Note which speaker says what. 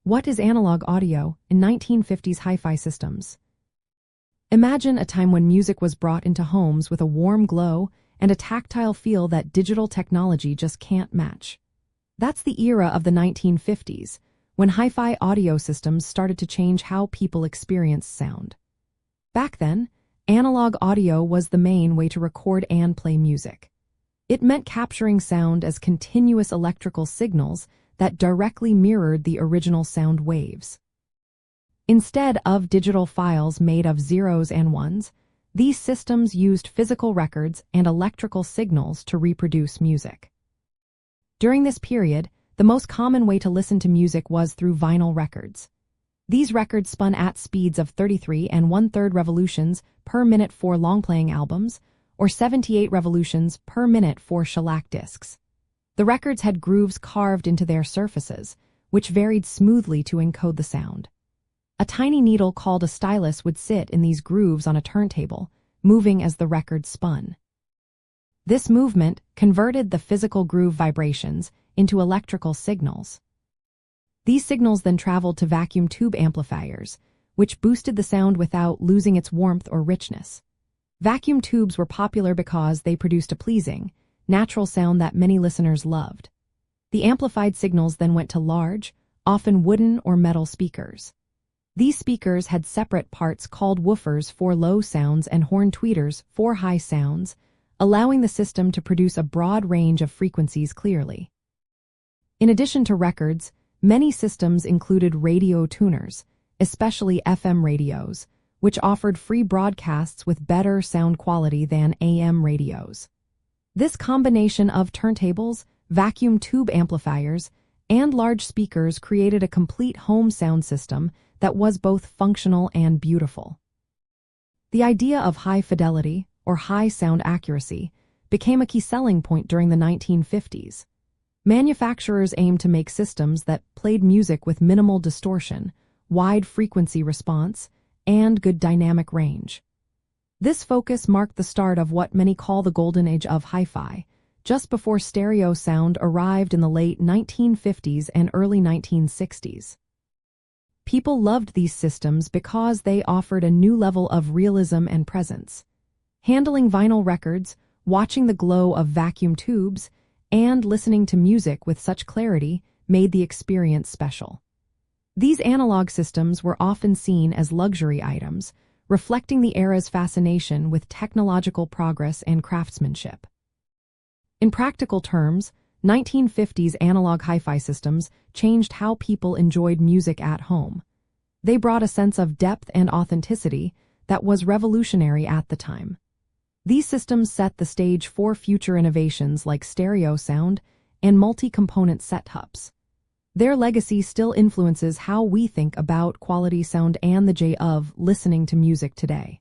Speaker 1: What is analog audio in 1950s hi-fi systems? Imagine a time when music was brought into homes with a warm glow and a tactile feel that digital technology just can't match. That's the era of the 1950s, when hi-fi audio systems started to change how people experience sound. Back then, analog audio was the main way to record and play music. It meant capturing sound as continuous electrical signals that directly mirrored the original sound waves. Instead of digital files made of zeros and ones, these systems used physical records and electrical signals to reproduce music. During this period, the most common way to listen to music was through vinyl records. These records spun at speeds of 33 and 1/3 revolutions per minute for long-playing albums, or 78 revolutions per minute for shellac discs. The records had grooves carved into their surfaces, which varied smoothly to encode the sound. A tiny needle called a stylus would sit in these grooves on a turntable, moving as the record spun. This movement converted the physical groove vibrations into electrical signals. These signals then traveled to vacuum tube amplifiers, which boosted the sound without losing its warmth or richness. Vacuum tubes were popular because they produced a pleasing, natural sound that many listeners loved. The amplified signals then went to large, often wooden or metal speakers. These speakers had separate parts called woofers for low sounds and horn tweeters for high sounds, allowing the system to produce a broad range of frequencies clearly. In addition to records, many systems included radio tuners, especially FM radios, which offered free broadcasts with better sound quality than AM radios. This combination of turntables, vacuum tube amplifiers, and large speakers created a complete home sound system that was both functional and beautiful. The idea of high fidelity, or high sound accuracy, became a key selling point during the 1950s. Manufacturers aimed to make systems that played music with minimal distortion, wide frequency response, and good dynamic range. This focus marked the start of what many call the golden age of hi-fi, just before stereo sound arrived in the late 1950s and early 1960s. People loved these systems because they offered a new level of realism and presence. Handling vinyl records, watching the glow of vacuum tubes, and listening to music with such clarity made the experience special. These analog systems were often seen as luxury items, reflecting the era's fascination with technological progress and craftsmanship. In practical terms, 1950s analog hi-fi systems changed how people enjoyed music at home. They brought a sense of depth and authenticity that was revolutionary at the time. These systems set the stage for future innovations like stereo sound and multi-component setups. Their legacy still influences how we think about quality sound and the joy of listening to music today.